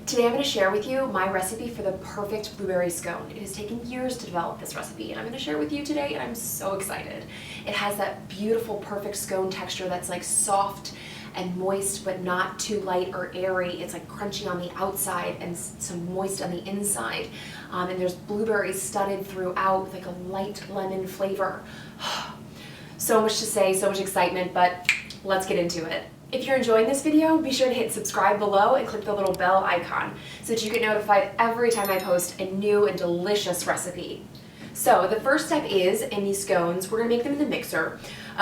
Today I'm going to share with you my recipe for the perfect blueberry scone. It has taken years to develop this recipe, and I'm going to share it with you today, and I'm so excited. It has that beautiful, perfect scone texture that's like soft and moist, but not too light or airy. It's like crunchy on the outside and some moist on the inside. And there's blueberries studded throughout with like a light lemon flavor. So much to say, so much excitement, but let's get into it. If you're enjoying this video, be sure to hit subscribe below and click the little bell icon so that you get notified every time I post a new and delicious recipe. So the first step is, in these scones, we're going to make them in the mixer,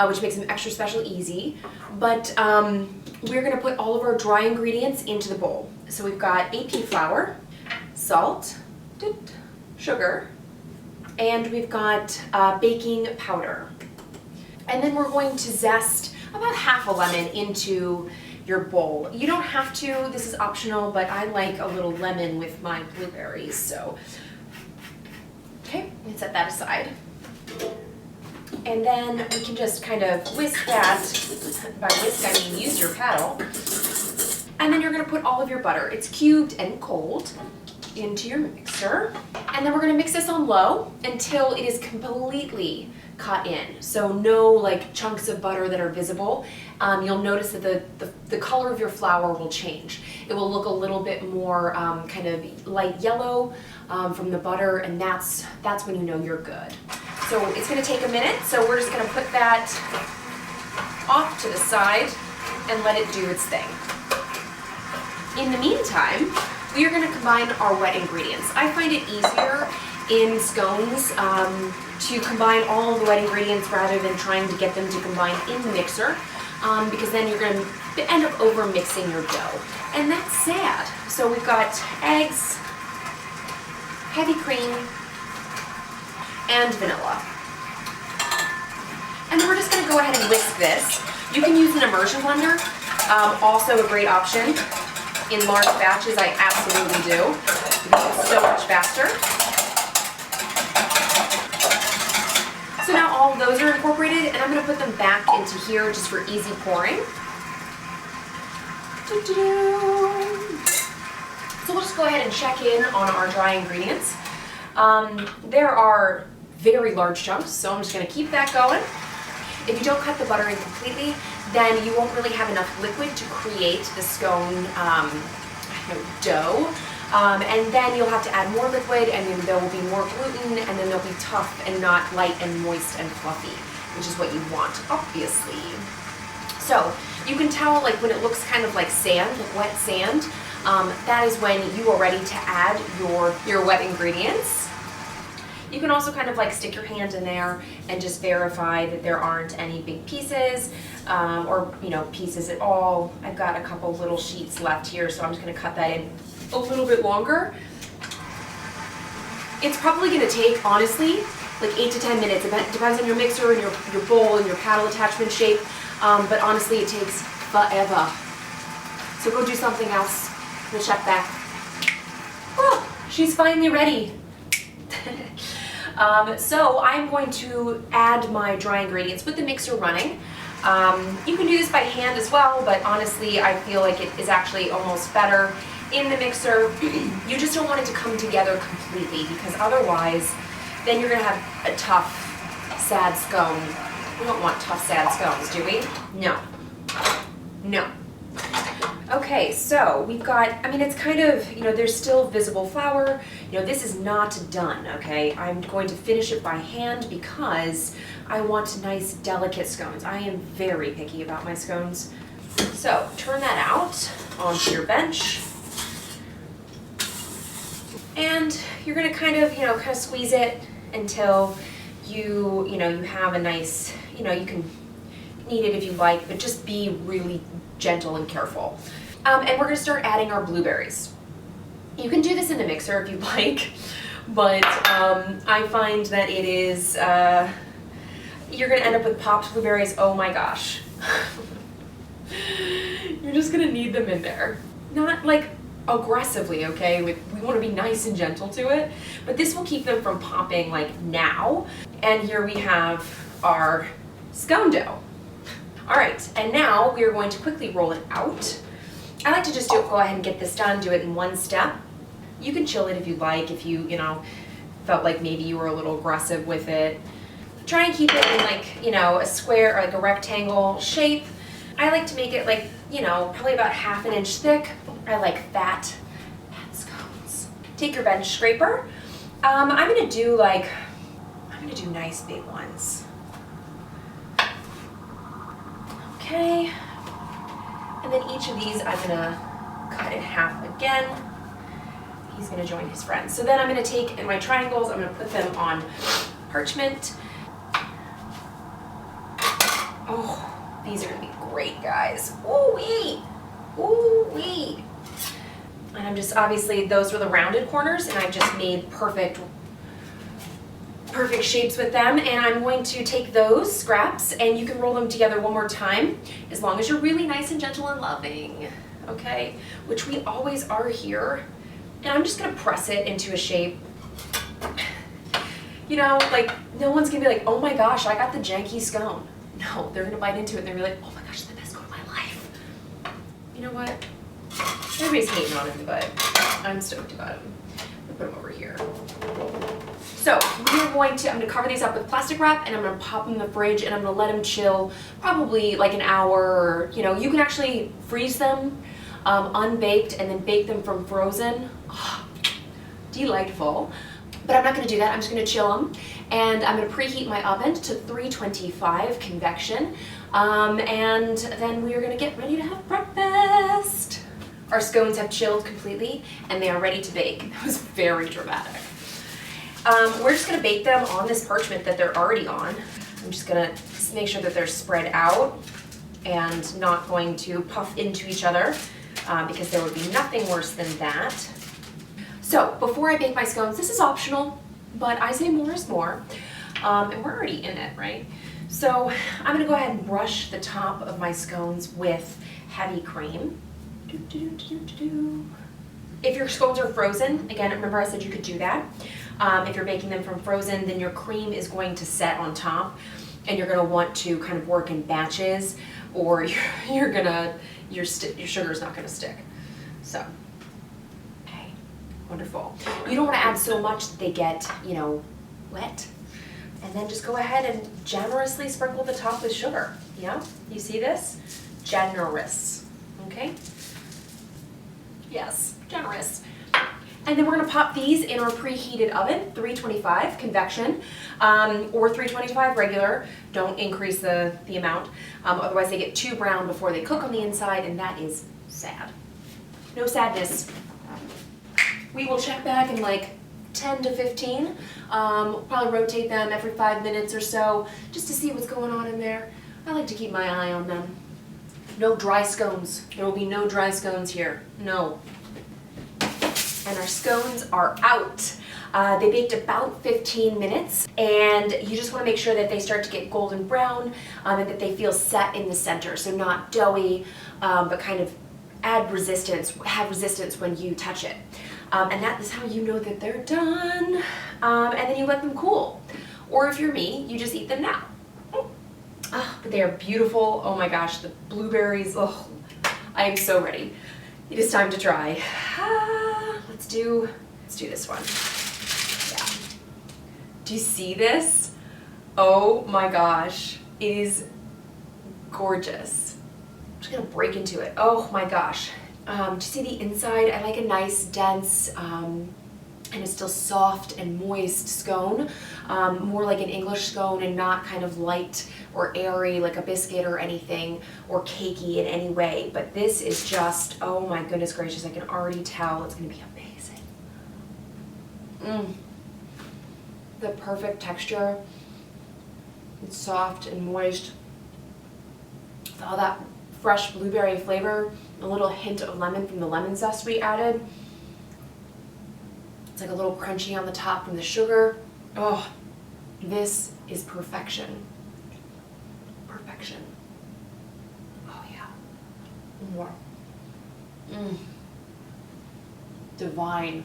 which makes them extra special easy, but we're going to put all of our dry ingredients into the bowl. So we've got AP flour, salt, sugar, and we've got baking powder. And then we're going to zest about half a lemon into your bowl. You don't have to, this is optional, but I like a little lemon with my blueberries, so. Okay, we can set that aside. And then we can just kind of whisk that, by whisk I mean use your paddle. And then you're gonna put all of your butter, it's cubed and cold, into your mixer. And then we're gonna mix this on low until it is completely cut in. So no like chunks of butter that are visible. You'll notice that the color of your flour will change. It will look a little bit more kind of light yellow from the butter, and that's when you know you're good. So it's gonna take a minute, so we're just gonna put that off to the side and let it do its thing. In the meantime, we are gonna combine our wet ingredients. I find it easier in scones to combine all the wet ingredients rather than trying to get them to combine in the mixer, because then you're going to end up over mixing your dough, and that's sad. So we've got eggs, heavy cream, and vanilla, and then we're just going to go ahead and whisk this. You can use an immersion blender, also a great option. In large batches, I absolutely do, because it's so much faster. So now all of those are incorporated, and I'm going to put them back into here just for easy pouring. So we'll just go ahead and check in on our dry ingredients. There are very large chunks, so I'm just going to keep that going. If you don't cut the butter in completely, then you won't really have enough liquid to create the scone dough. And then you'll have to add more liquid, and then there will be more gluten, and then they'll be tough and not light and moist and fluffy, which is what you want, obviously. So you can tell, like, when it looks kind of like sand, like wet sand, that is when you are ready to add your wet ingredients. You can also kind of like stick your hand in there and just verify that there aren't any big pieces, or pieces at all. I've got a couple little sheets left here, so I'm just going to cut that in a little bit longer. It's probably going to take, honestly, like 8 to 10 minutes. It depends on your mixer and your bowl and your paddle attachment shape, but honestly it takes forever. So go do something else. We'll check back. Oh, she's finally ready. So I'm going to add my dry ingredients with the mixer running. You can do this by hand as well, but honestly I feel like it is actually almost better in the mixer. You just don't want it to come together completely, because otherwise then you're going to have a tough, sad scone. We don't want tough, sad scones, do we? No. No. Okay, so we've got, it's kind of, there's still visible flour. This is not done, okay? I'm going to finish it by hand because I want nice, delicate scones. I am very picky about my scones. So turn that out onto your bench. And you're going to kind of squeeze it until you have a nice, you can knead it if you like, but just be really gentle and careful. And we're going to start adding our blueberries. You can do this in the mixer if you like, but I find that it is, you're going to end up with popped blueberries. Oh my gosh. You're just going to knead them in there. Not like aggressively, okay? We want to be nice and gentle to it, but this will keep them from popping like now. And here we have our scone dough. All right, and now we are going to quickly roll it out. I like to just go ahead and get this done, do it in one step. You can chill it if you'd like, if you know, felt like maybe you were a little aggressive with it. Try and keep it in like, you know, a square or like a rectangle shape. I like to make it like, you know, probably about 1/2 inch thick. I like fat scones. Take your bench scraper. I'm gonna do nice big ones. Okay. And then each of these I'm gonna cut in half again. He's gonna join his friends. So then I'm gonna take, in my triangles, I'm gonna put them on parchment. Oh, these are gonna be great, guys. Ooh-wee, ooh-wee. And I'm just, obviously, those were the rounded corners, and I've just made perfect shapes with them. And I'm going to take those scraps, and you can roll them together one more time, as long as you're really nice and gentle and loving, okay? Which we always are here. And I'm just gonna press it into a shape. You know, like, no one's gonna be like, oh my gosh, I got the janky scone. No, they're gonna bite into it and they're gonna be like, oh my gosh, the best scone of my life. You know what? Everybody's hating on him, but I'm stoked about him. I'll put him over here. So I'm gonna cover these up with plastic wrap, and I'm gonna pop them in the fridge, and I'm gonna let them chill probably like an hour, or, you know, you can actually freeze them unbaked and then bake them from frozen. Oh, delightful. But I'm not gonna do that, I'm just gonna chill them. And I'm gonna preheat my oven to 325 convection. And then we are gonna get ready to have breakfast. Our scones have chilled completely and they are ready to bake. That was very dramatic. We're just gonna bake them on this parchment that they're already on. I'm just gonna make sure that they're spread out and not going to puff into each other, because there would be nothing worse than that. So before I bake my scones, this is optional, but I say more is more, and we're already in it, right? So I'm gonna go ahead and brush the top of my scones with heavy cream. If your scones are frozen, again, remember I said you could do that. If you're baking them from frozen, then your cream is going to set on top, and you're gonna want to kind of work in batches, or your sugar's not gonna stick. So, okay, wonderful. You don't wanna add so much that they get, you know, wet. And then just go ahead and generously sprinkle the top with sugar. Yeah, you see this? Generous, okay? Yes, generous. And then we're gonna pop these in our preheated oven, 325 convection, or 325 regular. Don't increase the amount, otherwise they get too brown before they cook on the inside, and that is sad. No sadness. We will check back in like 10 to 15. Probably rotate them every 5 minutes or so, just to see what's going on in there. I like to keep my eye on them. No dry scones. There will be no dry scones here. No. And our scones are out. They baked about 15 minutes, and you just want to make sure that they start to get golden brown, and that they feel set in the center, so not doughy, but kind of have resistance when you touch it. And that is how you know that they're done. And then you let them cool. Or if you're me, you just eat them now. Oh, but they are beautiful. Oh my gosh, the blueberries. Oh, I am so ready. It is time to try. Let's do this one. Yeah. Do you see this? Oh my gosh, it is gorgeous. I'm just gonna break into it. Oh my gosh. Do you see the inside? I like a nice, dense, and it's still soft and moist scone. More like an English scone, and not kind of light or airy like a biscuit or anything, or cakey in any way. But this is just, oh my goodness gracious, I can already tell it's gonna be amazing. The perfect texture. It's soft and moist. With all that fresh blueberry flavor, a little hint of lemon from the lemon zest we added. It's like a little crunchy on the top from the sugar. Oh, this is perfection. Perfection. Oh yeah. More. Divine.